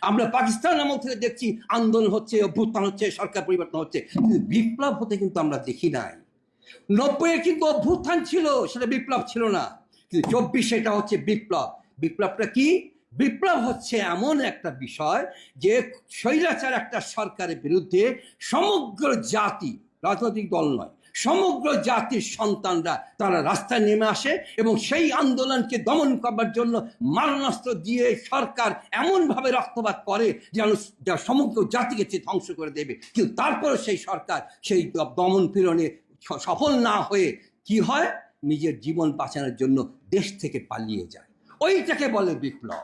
আমরা পাকিস্তান আমল থেকে দেখছি আন্দোলন হচ্ছে, অভ্যুত্থান হচ্ছে, সরকার পরিবর্তন হচ্ছে, কিন্তু বিপ্লব হতে কিন্তু আমরা দেখি নাই। 90-এ কিন্তু অভ্যুত্থান ছিল, সেটা বিপ্লব ছিল না, কিন্তু 24 এটা হচ্ছে বিপ্লব। বিপ্লবটা কি? বিপ্লব হচ্ছে এমন একটা বিষয় যে স্বৈরাচার একটা সরকারের বিরুদ্ধে সমগ্র জাতি, রাজনৈতিক দল নয়, সমগ্র জাতির সন্তানরা তারা রাস্তায় নেমে আসে এবং সেই আন্দোলনকে দমন করবার জন্য মারণাস্ত্র দিয়ে সরকার এমনভাবে রক্তপাত করে যেন যা সমগ্র জাতিকে ধ্বংস করে দেবে। কিন্তু তারপরে সেই সরকার সেই দমন পীড়নে সফল না হয়ে কি হয়, নিজের জীবন বাঁচানোর জন্য দেশ থেকে পালিয়ে যায়। ওইটাকে বলে বিপ্লব।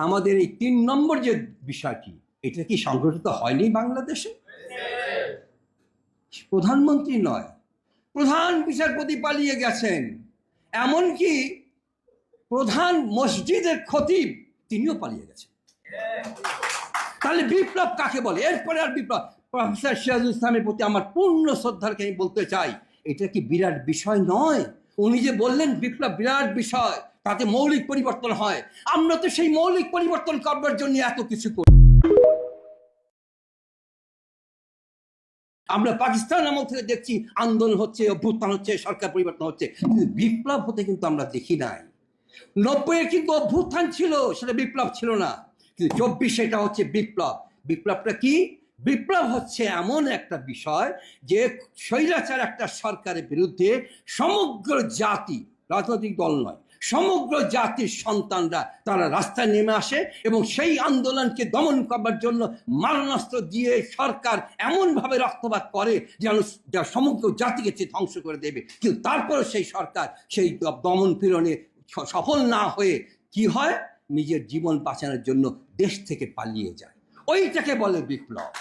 আমাদের এই 3 নম্বর যে বিষয়টি, এটা কি সংগঠিত হয়নি বাংলাদেশে? প্রধানমন্ত্রী নয়, প্রধান বিচারপতি পালিয়ে গেছেন, এমনকি প্রধান মসজিদের খতিব তিনিও পালিয়ে গেছেন। তাহলে বিপ্লব কাকে বলে? এরপরে আর বিপ্লব, প্রফেসর সিরাজুল ইসলামের প্রতি আমার পূর্ণ শ্রদ্ধাকে আমি বলতে চাই, এটা কি বিরাট বিষয় নয়? উনি যে বললেন বিপ্লব বিরাট বিষয়, তাতে মৌলিক পরিবর্তন হয়। আমরা তো সেই মৌলিক পরিবর্তন করবার জন্য এত কিছু করি। আমরা পাকিস্তান আমল থেকে দেখছি আন্দোলন হচ্ছে, অভ্যুত্থান হচ্ছে, সরকার পরিবর্তন হচ্ছে, কিন্তু বিপ্লব হতে কিন্তু আমরা দেখি নাই। 90-এ কিন্তু অভ্যুত্থান ছিল, সেটা বিপ্লব ছিল না, কিন্তু 24 এটা হচ্ছে বিপ্লব। বিপ্লবটা কি? বিপ্লব হচ্ছে এমন একটা বিষয় যে স্বৈরাচার একটা সরকারের বিরুদ্ধে সমগ্র জাতি, রাজনৈতিক দল নয়, সমগ্র জাতির সন্তানরা তারা রাস্তায় নেমে আসে এবং সেই আন্দোলনকে দমন করবার জন্য মারণাস্ত্র দিয়ে সরকার এমনভাবে রক্তপাত করে যেন যা সমগ্র জাতিকে ধ্বংস করে দেবে। কিন্তু তারপরে সেই সরকার সেই দমন পীড়নে সফল না হয়ে কি হয়, নিজের জীবন বাঁচানোর জন্য দেশ থেকে পালিয়ে যায়। ওইটাকে বলে বিপ্লব।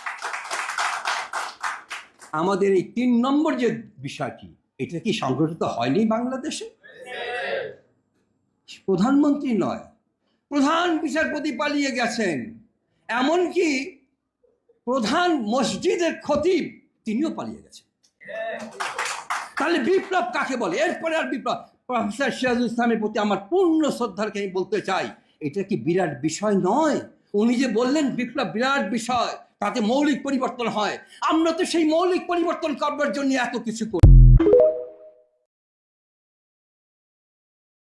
আমাদের এই 3 নম্বর যে বিষয়টি, এটা কি সংগঠিত হয়নি বাংলাদেশে? প্রধানমন্ত্রী নয়, প্রধান বিচারপতি পালিয়ে গেছেন, এমনকি প্রধান মসজিদের খতিব তিনিও পালিয়ে গেছেন। তাহলে বিপ্লব কাকে বলে? এরপরে আর বিপ্লব, প্রফেসর সিরাজুল ইসলামের প্রতি আমার পূর্ণ শ্রদ্ধাকে আমি বলতে চাই, এটা কি বিরাট বিষয় নয়? উনি যে বললেন বিপ্লব বিরাট বিষয়, তাতে মৌলিক পরিবর্তন হয়। আমরা তো সেই মৌলিক পরিবর্তন করবার জন্য এত কিছু করি।